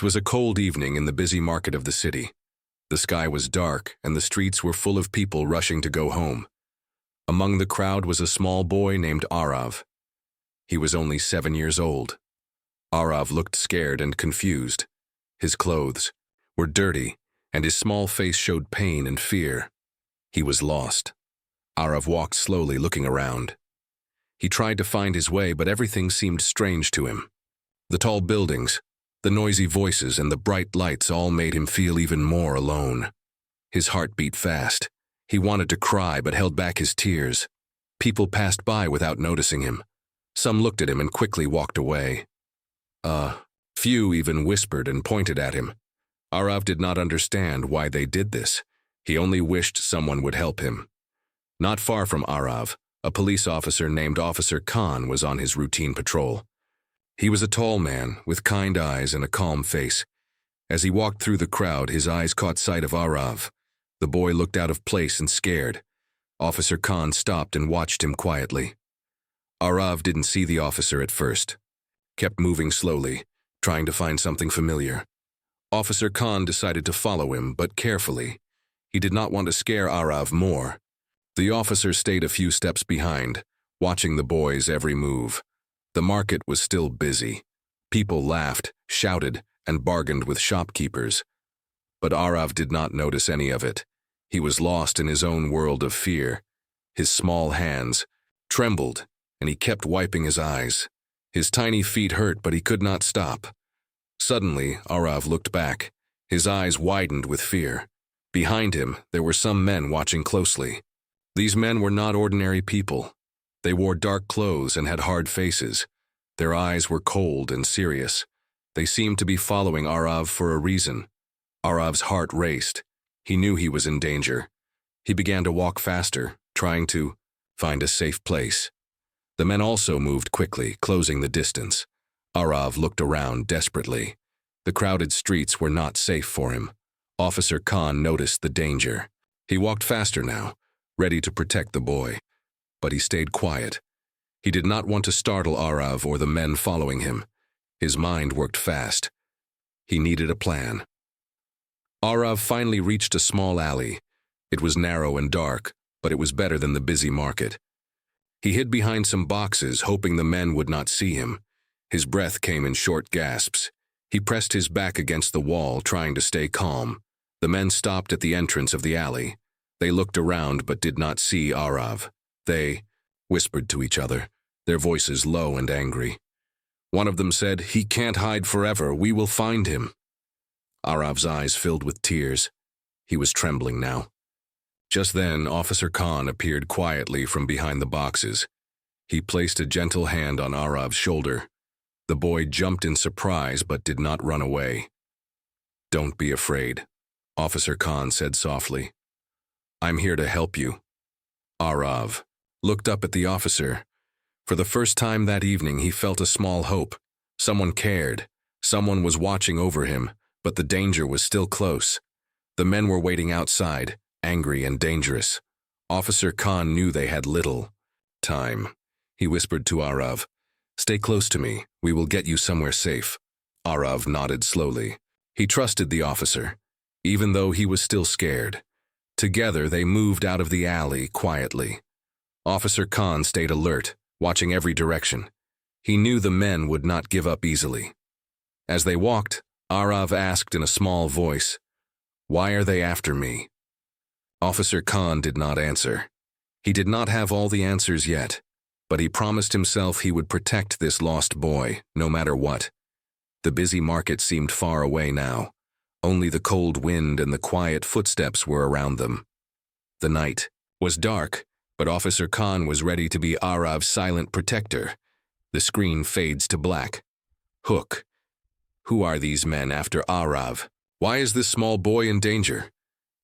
It was a cold evening in the busy market of the city. The sky was dark, and the streets were full of people rushing to go home. Among the crowd was a small boy named Arav. He was only 7 years old. Arav looked scared and confused. His clothes were dirty, and his small face showed pain and fear. He was lost. Arav walked slowly, looking around. He tried to find his way, but everything seemed strange to him. The tall buildings, the noisy voices, and the bright lights all made him feel even more alone. His heart beat fast. He wanted to cry, but held back his tears. People passed by without noticing him. Some looked at him and quickly walked away. Few even whispered and pointed at him. Arav did not understand why they did this. He only wished someone would help him. Not far from Arav, a police officer named Officer Khan was on his routine patrol. He was a tall man with kind eyes and a calm face. As he walked through the crowd, his eyes caught sight of Arav. The boy looked out of place and scared. Officer Khan stopped and watched him quietly. Arav didn't see the officer at first, kept moving slowly, trying to find something familiar. Officer Khan decided to follow him, but carefully. He did not want to scare Arav more. The officer stayed a few steps behind, watching the boy's every move. The market was still busy. People laughed, shouted, and bargained with shopkeepers. But Arav did not notice any of it. He was lost in his own world of fear. His small hands trembled, and he kept wiping his eyes. His tiny feet hurt, but he could not stop. Suddenly, Arav looked back. His eyes widened with fear. Behind him, there were some men watching closely. These men were not ordinary people. They wore dark clothes and had hard faces. Their eyes were cold and serious. They seemed to be following Arav for a reason. Arav's heart raced. He knew he was in danger. He began to walk faster, trying to find a safe place. The men also moved quickly, closing the distance. Arav looked around desperately. The crowded streets were not safe for him. Officer Khan noticed the danger. He walked faster now, ready to protect the boy. But he stayed quiet. He did not want to startle Arav or the men following him. His mind worked fast. He needed a plan. Arav finally reached a small alley. It was narrow and dark, but it was better than the busy market. He hid behind some boxes, hoping the men would not see him. His breath came in short gasps. He pressed his back against the wall, trying to stay calm. The men stopped at the entrance of the alley. They looked around but did not see Arav. They whispered to each other, their voices low and angry. One of them said, "He can't hide forever. We will find him." Arav's eyes filled with tears. He was trembling now. Just then, Officer Khan appeared quietly from behind the boxes. He placed a gentle hand on Arav's shoulder. The boy jumped in surprise but did not run away. "Don't be afraid," Officer Khan said softly. "I'm here to help you." Arav looked up at the officer. For the first time that evening, he felt a small hope. Someone cared. Someone was watching over him, but the danger was still close. The men were waiting outside, angry and dangerous. Officer Khan knew they had little time. He whispered to Arav, "Stay close to me. We will get you somewhere safe." Arav nodded slowly. He trusted the officer, even though he was still scared. Together, they moved out of the alley quietly. Officer Khan stayed alert, watching every direction. He knew the men would not give up easily. As they walked, Arav asked in a small voice, "Why are they after me?" Officer Khan did not answer. He did not have all the answers yet, but he promised himself he would protect this lost boy, no matter what. The busy market seemed far away now. Only the cold wind and the quiet footsteps were around them. The night was dark, but Officer Khan was ready to be Arav's silent protector. The screen fades to black. Hook. Who are these men after Arav? Why is this small boy in danger?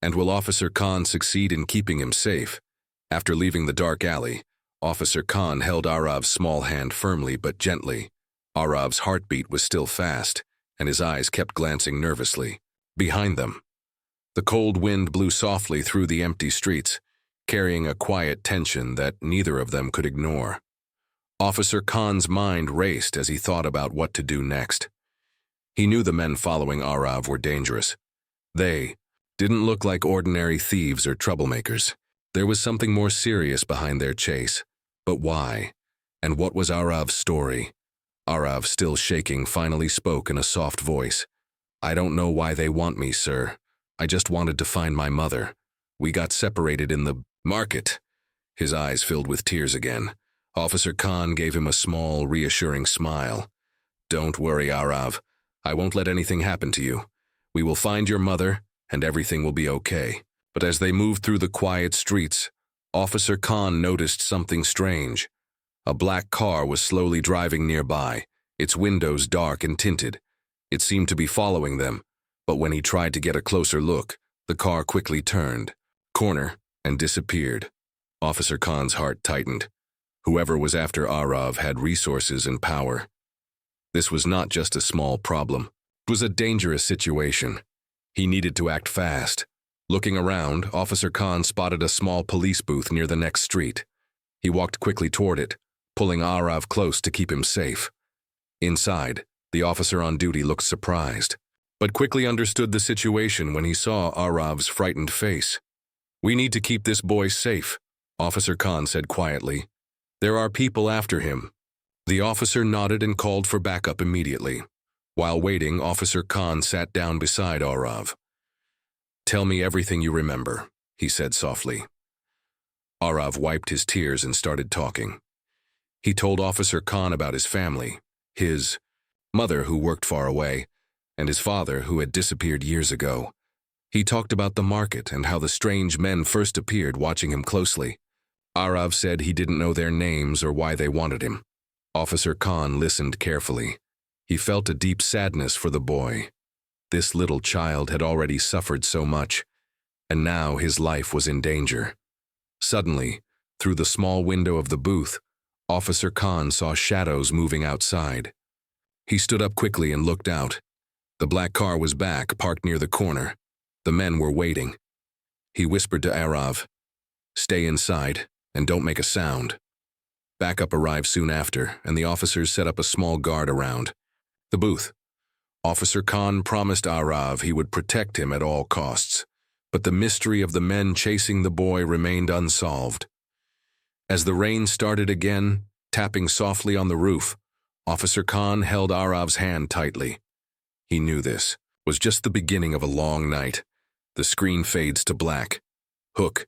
And will Officer Khan succeed in keeping him safe? After leaving the dark alley, Officer Khan held Arav's small hand firmly but gently. Arav's heartbeat was still fast, and his eyes kept glancing nervously. Behind them, the cold wind blew softly through the empty streets, carrying a quiet tension that neither of them could ignore. Officer Khan's mind raced as he thought about what to do next. He knew the men following Arav were dangerous. They didn't look like ordinary thieves or troublemakers. There was something more serious behind their chase. But why? And what was Arav's story? Arav, still shaking, finally spoke in a soft voice. "I don't know why they want me, sir. I just wanted to find my mother. We got separated in the market." His eyes filled with tears again. Officer Khan gave him a small, reassuring smile. "Don't worry, Arav. I won't let anything happen to you. We will find your mother, and everything will be okay." But as they moved through the quiet streets, Officer Khan noticed something strange. A black car was slowly driving nearby, its windows dark and tinted. It seemed to be following them, but when he tried to get a closer look, the car quickly turned, corner, and disappeared. Officer Khan's heart tightened. Whoever was after Arav had resources and power. This was not just a small problem. It was a dangerous situation. He needed to act fast. Looking around, Officer Khan spotted a small police booth near the next street. He walked quickly toward it, pulling Arav close to keep him safe. Inside, the officer on duty looked surprised, but quickly understood the situation when he saw Arav's frightened face. "We need to keep this boy safe," Officer Khan said quietly. "There are people after him." The officer nodded and called for backup immediately. While waiting, Officer Khan sat down beside Arav. "Tell me everything you remember," he said softly. Arav wiped his tears and started talking. He told Officer Khan about his family, his mother who worked far away, and his father who had disappeared years ago. He talked about the market and how the strange men first appeared, watching him closely. Arav said he didn't know their names or why they wanted him. Officer Khan listened carefully. He felt a deep sadness for the boy. This little child had already suffered so much, and now his life was in danger. Suddenly, through the small window of the booth, Officer Khan saw shadows moving outside. He stood up quickly and looked out. The black car was back, parked near the corner. The men were waiting. He whispered to Arav, "Stay inside and don't make a sound." Backup arrived soon after, and the officers set up a small guard around the booth. Officer Khan promised Arav he would protect him at all costs, but the mystery of the men chasing the boy remained unsolved. As the rain started again, tapping softly on the roof, Officer Khan held Arav's hand tightly. He knew this was just the beginning of a long night. The screen fades to black. Hook.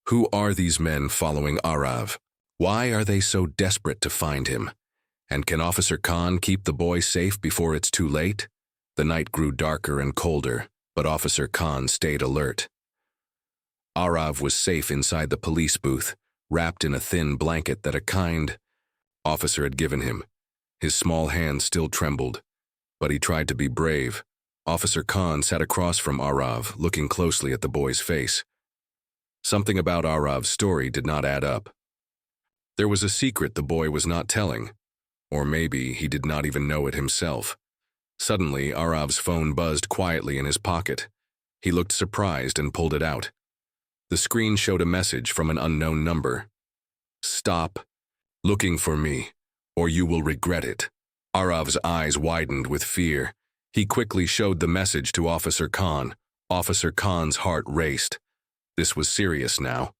Who are these men following Arav? Why are they so desperate to find him? And can Officer Khan keep the boy safe before it's too late? The night grew darker and colder, but Officer Khan stayed alert. Arav was safe inside the police booth, wrapped in a thin blanket that a kind officer had given him. His small hand still trembled, but he tried to be brave. Officer Khan sat across from Arav, looking closely at the boy's face. Something about Arav's story did not add up. There was a secret the boy was not telling, or maybe he did not even know it himself. Suddenly, Arav's phone buzzed quietly in his pocket. He looked surprised and pulled it out. The screen showed a message from an unknown number. "Stop looking for me, or you will regret it." Arav's eyes widened with fear. He quickly showed the message to Officer Khan. Officer Khan's heart raced. This was serious now.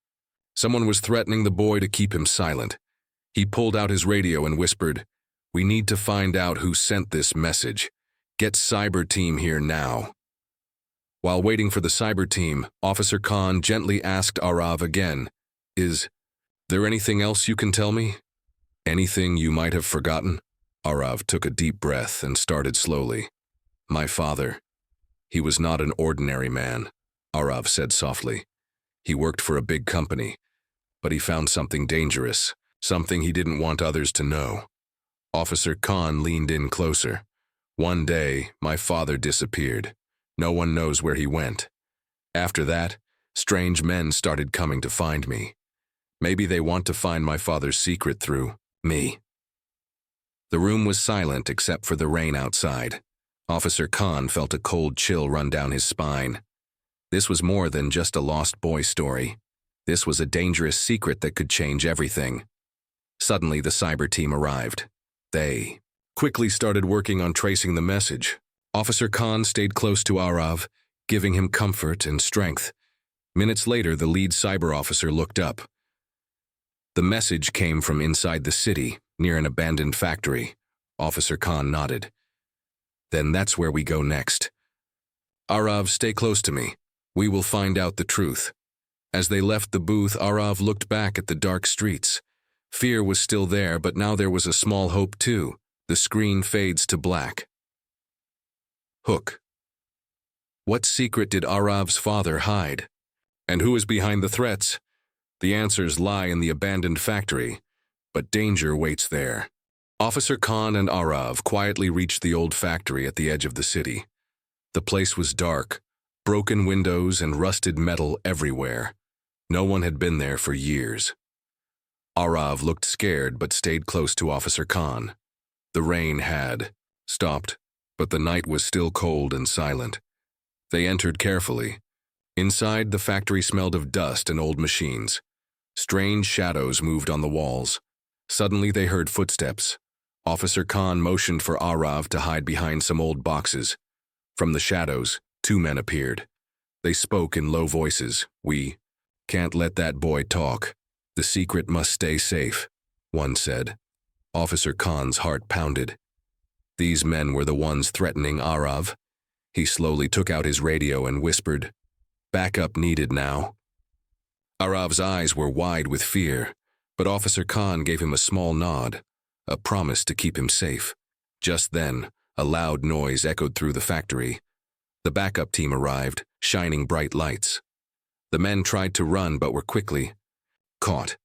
Someone was threatening the boy to keep him silent. He pulled out his radio and whispered, "We need to find out who sent this message. Get cyber team here now." While waiting for the cyber team, Officer Khan gently asked Arav again, "Is there anything else you can tell me? Anything you might have forgotten?" Arav took a deep breath and started slowly. "My father. He was not an ordinary man," Arav said softly. "He worked for a big company, but he found something dangerous, something he didn't want others to know." Officer Khan leaned in closer. "One day, my father disappeared. No one knows where he went. After that, strange men started coming to find me. Maybe they want to find my father's secret through me." The room was silent except for the rain outside. Officer Khan felt a cold chill run down his spine. This was more than just a lost boy story. This was a dangerous secret that could change everything. Suddenly, the cyber team arrived. They quickly started working on tracing the message. Officer Khan stayed close to Arav, giving him comfort and strength. Minutes later, the lead cyber officer looked up. The message came from inside the city, near an abandoned factory. Officer Khan nodded. Then that's where we go next. Arav, stay close to me. We will find out the truth. As they left the booth, Arav looked back at the dark streets. Fear was still there, but now there was a small hope too. The screen fades to black. Hook. What secret did Arav's father hide? And who is behind the threats? The answers lie in the abandoned factory, but danger waits there. Officer Khan and Arav quietly reached the old factory at the edge of the city. The place was dark, broken windows and rusted metal everywhere. No one had been there for years. Arav looked scared but stayed close to Officer Khan. The rain had stopped, but the night was still cold and silent. They entered carefully. Inside, the factory smelled of dust and old machines. Strange shadows moved on the walls. Suddenly, they heard footsteps. Officer Khan motioned for Arav to hide behind some old boxes. From the shadows, two men appeared. They spoke in low voices. "We can't let that boy talk. The secret must stay safe," one said. Officer Khan's heart pounded. These men were the ones threatening Arav. He slowly took out his radio and whispered, "Backup needed now." Arav's eyes were wide with fear, but Officer Khan gave him a small nod, a promise to keep him safe. Just then, a loud noise echoed through the factory. The backup team arrived, shining bright lights. The men tried to run but were quickly caught.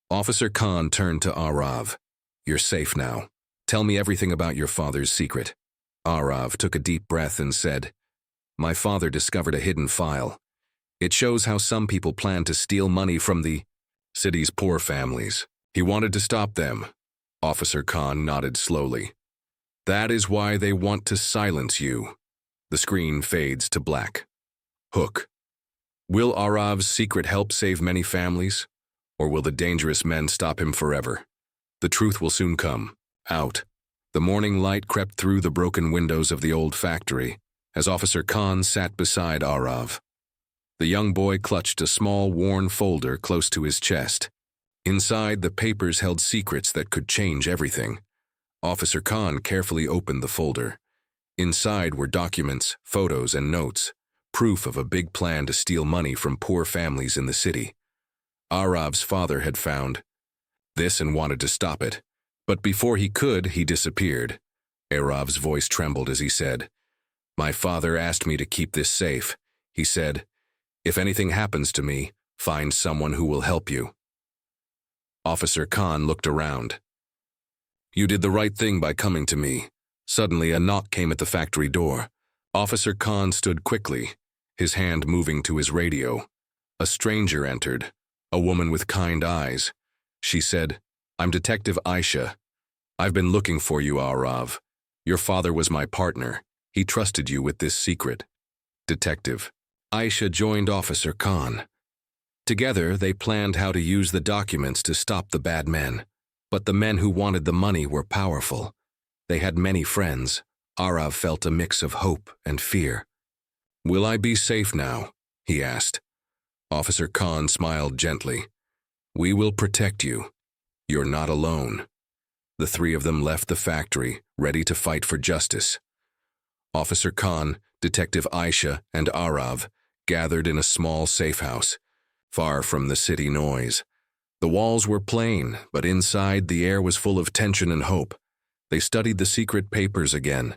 Officer Khan turned to Arav. "You're safe now. Tell me everything about your father's secret." Arav took a deep breath and said, "My father discovered a hidden file. It shows how some people plan to steal money from the city's poor families. He wanted to stop them." Officer Khan nodded slowly. "That is why they want to silence you." The screen fades to black. Hook. Will Arav's secret help save many families? Or will the dangerous men stop him forever? The truth will soon come out. The morning light crept through the broken windows of the old factory as Officer Khan sat beside Arav. The young boy clutched a small, worn folder close to his chest. Inside, the papers held secrets that could change everything. Officer Khan carefully opened the folder. Inside were documents, photos, and notes, proof of a big plan to steal money from poor families in the city. Arav's father had found this and wanted to stop it, but before he could, he disappeared. Arav's voice trembled as he said, "My father asked me to keep this safe. He said, if anything happens to me, find someone who will help you." Officer Khan looked around. "You did the right thing by coming to me." Suddenly, a knock came at the factory door. Officer Khan stood quickly, his hand moving to his radio. A stranger entered, a woman with kind eyes. She said, "I'm Detective Aisha. I've been looking for you, Arav. Your father was my partner. He trusted you with this secret." Detective Aisha joined Officer Khan. Together, they planned how to use the documents to stop the bad men. But the men who wanted the money were powerful. They had many friends. Arav felt a mix of hope and fear. "Will I be safe now?" he asked. Officer Khan smiled gently. "We will protect you. You're not alone." The three of them left the factory, ready to fight for justice. Officer Khan, Detective Aisha, and Arav gathered in a small safe house, far from the city noise. The walls were plain, but inside the air was full of tension and hope. They studied the secret papers again.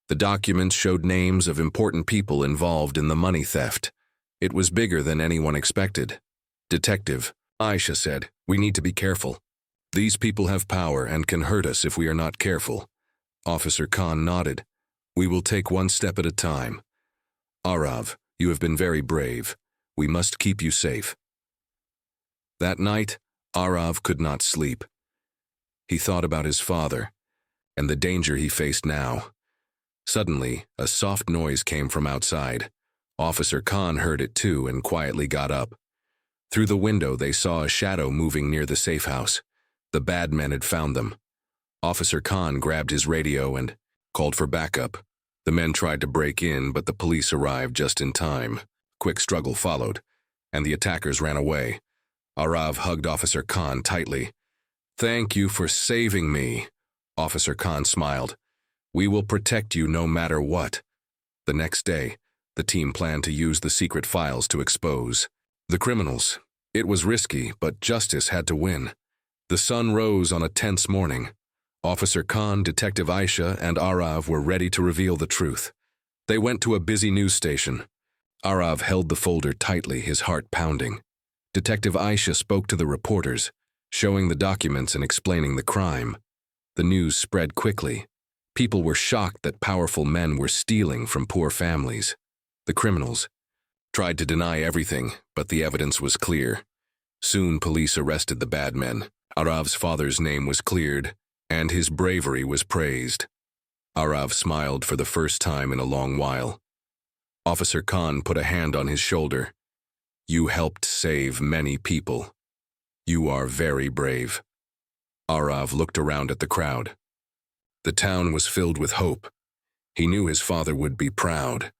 The documents showed names of important people involved in the money theft. It was bigger than anyone expected. "Detective," Aisha said, "we need to be careful. These people have power and can hurt us if we are not careful." Officer Khan nodded. "We will take one step at a time. Arav, you have been very brave. We must keep you safe." That night, Arav could not sleep. He thought about his father and the danger he faced now. Suddenly, a soft noise came from outside. Officer Khan heard it too and quietly got up. Through the window, they saw a shadow moving near the safe house. The bad men had found them. Officer Khan grabbed his radio and called for backup. The men tried to break in, but the police arrived just in time. Quick struggle followed, and the attackers ran away. Arav hugged Officer Khan tightly. "Thank you for saving me." Officer Khan smiled. "We will protect you no matter what." The next day, the team planned to use the secret files to expose the criminals. It was risky, but justice had to win. The sun rose on a tense morning. Officer Khan, Detective Aisha, and Arav were ready to reveal the truth. They went to a busy news station. Arav held the folder tightly, his heart pounding. Detective Aisha spoke to the reporters, showing the documents and explaining the crime. The news spread quickly. People were shocked that powerful men were stealing from poor families. The criminals tried to deny everything, but the evidence was clear. Soon police arrested the bad men. Arav's father's name was cleared, and his bravery was praised. Arav smiled for the first time in a long while. Officer Khan put a hand on his shoulder. "You helped save many people. You are very brave." Arav looked around at the crowd. The town was filled with hope. He knew his father would be proud.